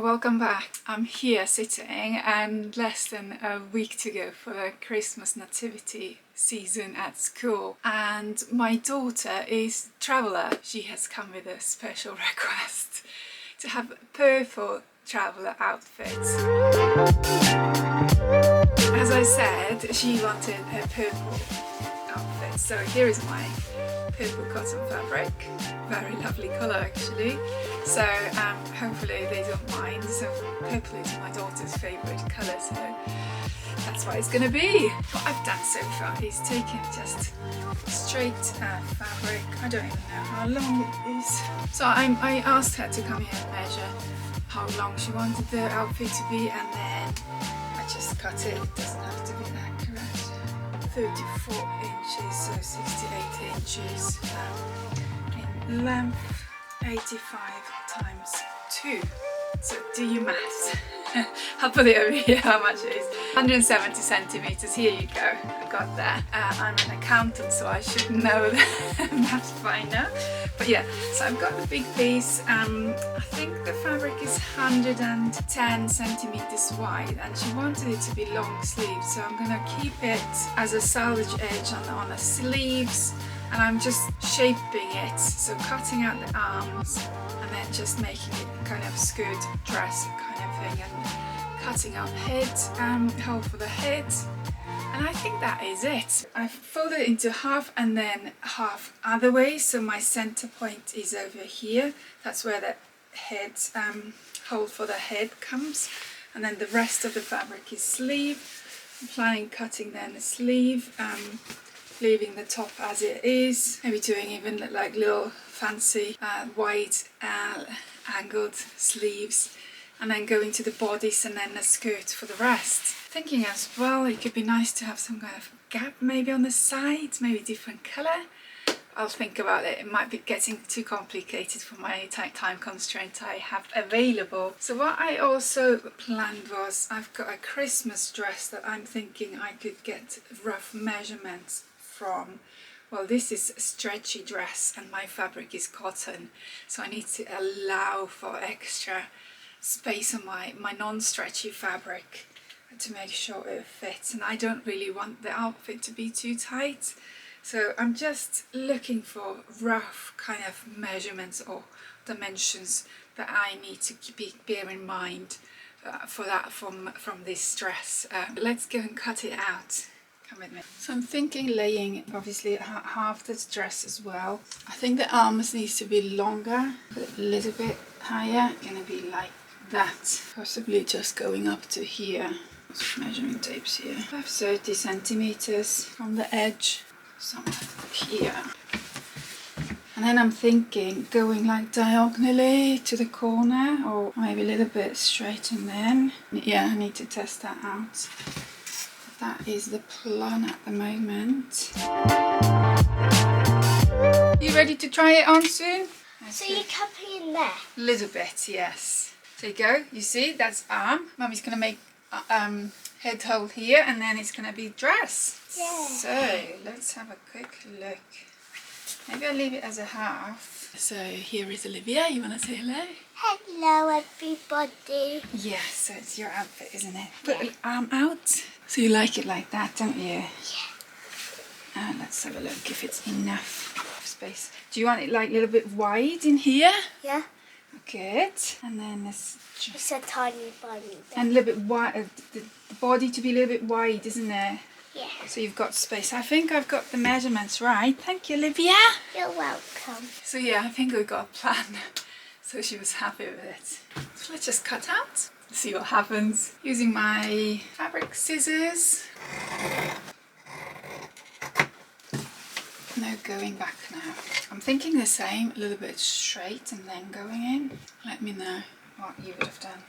Welcome back. I'm here sitting and less than a week to go for the Christmas nativity season at school, and my daughter is traveller. She has come with a special request to have purple traveller outfits. As I said, she wanted a purple outfit, so here is my purple cotton fabric. Very lovely colour actually, so hopefully they don't mind. So purple is my daughter's favourite colour, so that's what it's going to be. What I've done so far is taken just straight fabric. I don't even know how long it is, so I asked her to come here and measure how long she wanted the outfit to be, and then I just cut it. It doesn't have to be accurate. 34 inches, so 68 inches in length, 85 times 2. So do your maths. I'll put it over here how much it is. 170 centimeters. Here you go. I got that. I'm an accountant, so I should know the maths by now. But yeah, so I've got the big piece. I think the fabric is 110 centimeters wide, and she wanted it to be long sleeves, so I'm gonna keep it as a salvage edge on the sleeves, and I'm just shaping it, so cutting out the arms and then just making it kind of skirt dress kind of thing, and cutting out head, hole for the head. And I think that is it. I've folded it into half and then half other way, so my center point is over here. That's where the head hole for the head comes, and then the rest of the fabric is sleeve. I'm planning cutting then the sleeve, leaving the top as it is, maybe doing even like little fancy wide angled sleeves, and then going to the bodice and then the skirt for the rest. Thinking as well, it could be nice to have some kind of gap maybe on the sides, maybe different colour. I'll think about it. It might be getting too complicated for my time constraint I have available. So what I also planned was, I've got a Christmas dress that I'm thinking I could get rough measurements from. Well, this is a stretchy dress and my fabric is cotton, so I need to allow for extra space on my non-stretchy fabric to make sure it fits, and I don't really want the outfit to be too tight, so I'm just looking for rough kind of measurements or dimensions that I need to bear in mind for that from this dress. Let's go and cut it out. Come with me. So I'm thinking laying obviously half this dress as well. I think the arms needs to be longer, put it a little bit higher. It's gonna be like that, possibly just going up to here. Measuring tapes here. I have 30 centimeters from the edge, somewhere here. And then I'm thinking going like diagonally to the corner, or maybe a little bit straight, and then yeah, I need to test that out. That is the plan at the moment. You ready to try it on soon? Okay. So you're cutting in there? A little bit, yes. There you go. You see, that's arm. Mummy's gonna make head hole here, and then it's gonna be dress. Yeah. So let's have a quick look. Maybe I'll leave it as a half. So here is Olivia. You wanna say hello? Hello everybody. Yes, so it's your outfit, isn't it? Put the arm out. So you like it like that, don't you? Yeah. Let's have a look if it's enough space. Do you want it like a little bit wide in here? Yeah. Good. And then this. It's a tiny bunny. And a little bit wide, the body to be a little bit wide, isn't there? Yeah. So you've got space. I think I've got the measurements right. Thank you, Olivia. You're welcome. So yeah, I think we got a plan. So she was happy with it. So let's just cut out. See what happens. Using my fabric scissors. No going back now. I'm thinking the same, a little bit straight and then going in. Let me know what you would have done.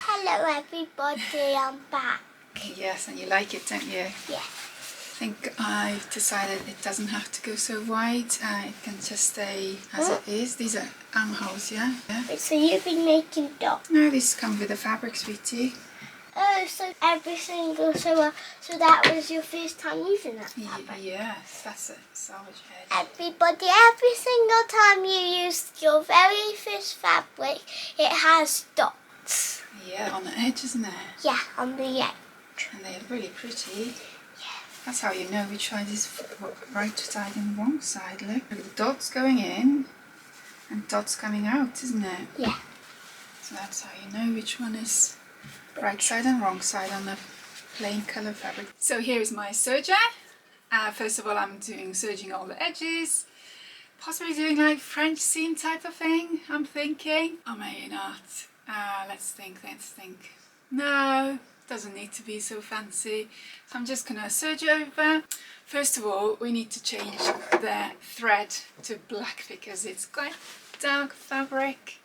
Hello everybody, I'm back. Yes, and you like it, don't you? Yeah. I think I've decided it doesn't have to go so wide. It can just stay as it is. These are armholes, yeah? So you've been making dots? No, these come with the fabric, sweetie. Oh, so every single so that was your first time using that fabric? Yes, that's a salvage edge. Everybody, every single time you use your very first fabric, it has dots. Yeah, on the edge, isn't it? Yeah, on the edge. And they're really pretty. That's how you know which side is right side and wrong side. Look, the dots going in and dots coming out, isn't it? Yeah. So that's how you know which one is right side and wrong side on the plain colour fabric. So here is my serger. First of all, I'm serging all the edges. Possibly doing like French seam type of thing, I'm thinking. Or maybe not. Let's think. No, doesn't need to be so fancy. So I'm just gonna serge over. First of all, we need to change the thread to black because it's quite dark fabric.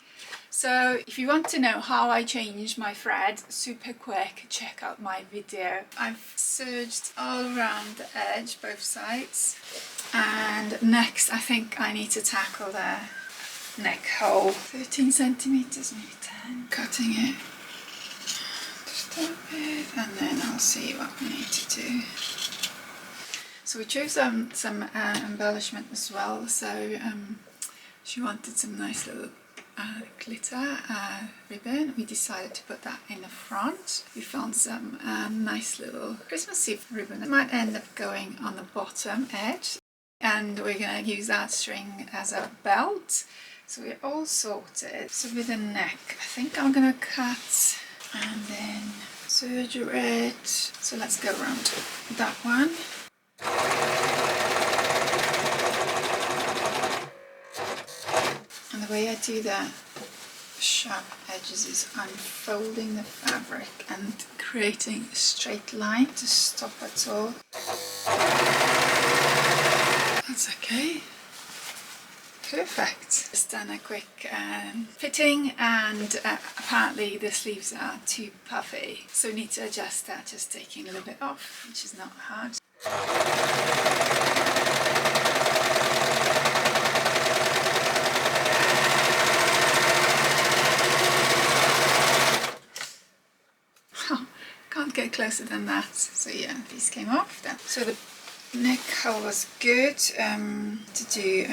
So if you want to know how I change my thread super quick, check out my video. I've serged all around the edge, both sides. And next I think I need to tackle the neck hole. 13 centimeters, maybe 10. Cutting it just a bit and then I'll see what we need to do. So we chose some embellishment as well. So she wanted some nice little glitter ribbon. We decided to put that in the front. We found some nice little Christmassy ribbon. It might end up going on the bottom edge and we're going to use that string as a belt. So we're all sorted. So with the neck, I think I'm going to cut and then serge it. So let's go around that one. And the way I do the sharp edges is I'm folding the fabric and creating a straight line to stop it all. That's okay. Perfect. Just done a quick fitting and apparently the sleeves are too puffy. So need to adjust that, just taking a little bit off, which is not hard. Can't get closer than that. So yeah, these came off then. So the neck hole was good. To do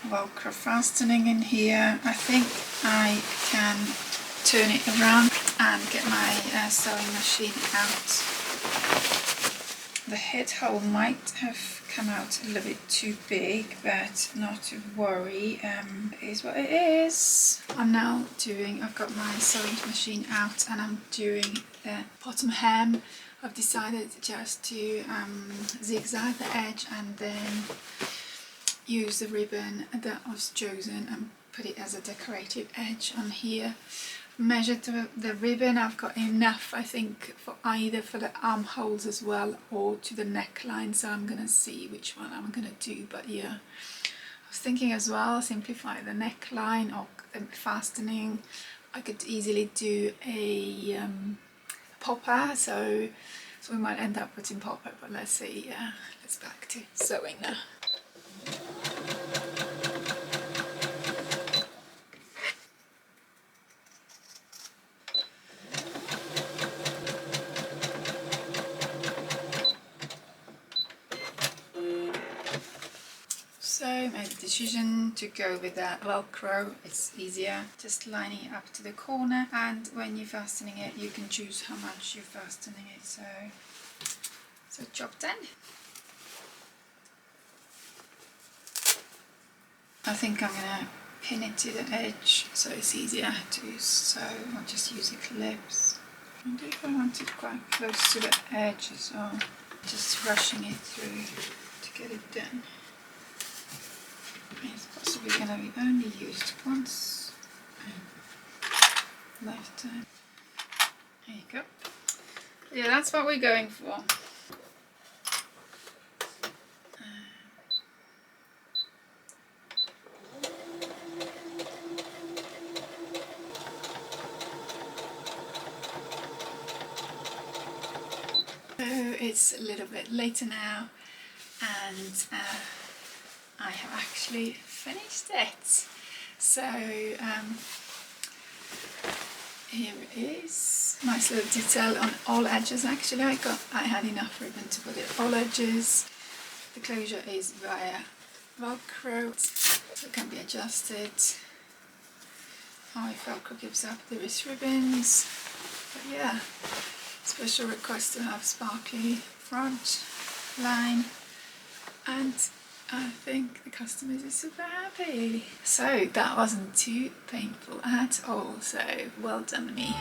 Velcro fastening in here. I think I can turn it around and get my sewing machine out. The head hole might have come out a little bit too big, but not to worry. It is what it is. I've got my sewing machine out and I'm doing the bottom hem. I've decided just to zigzag the edge and then use the ribbon that was chosen and put it as a decorative edge on here. Measured the ribbon, I've got enough I think for either for the armholes as well or to the neckline, so I'm gonna see which one I'm gonna do. But yeah, I was thinking as well, simplify the neckline or the fastening. I could easily do a popper, so we might end up putting popper, but let's see. Yeah, let's back to sewing now. So I made the decision to go with that Velcro. It's easier, just lining it up to the corner, and when you're fastening it you can choose how much you're fastening it. So job done. I think I'm gonna pin it to the edge so it's easier to sew. I'll just use the clips. I wonder if I want it quite close to the edge as well. Just rushing it through to get it done. It's possibly going to be only used once lifetime. There you go. Yeah, that's what we're going for. So it's a little bit later now and I have actually finished it. So here it is. Nice little detail on all edges. Actually, I had enough ribbon to put it all edges. The closure is via Velcro, so it can be adjusted. Velcro gives up the wrist ribbons. But yeah, special request to have sparkly front line, and I think the customers are super happy. So that wasn't too painful at all, so well done me.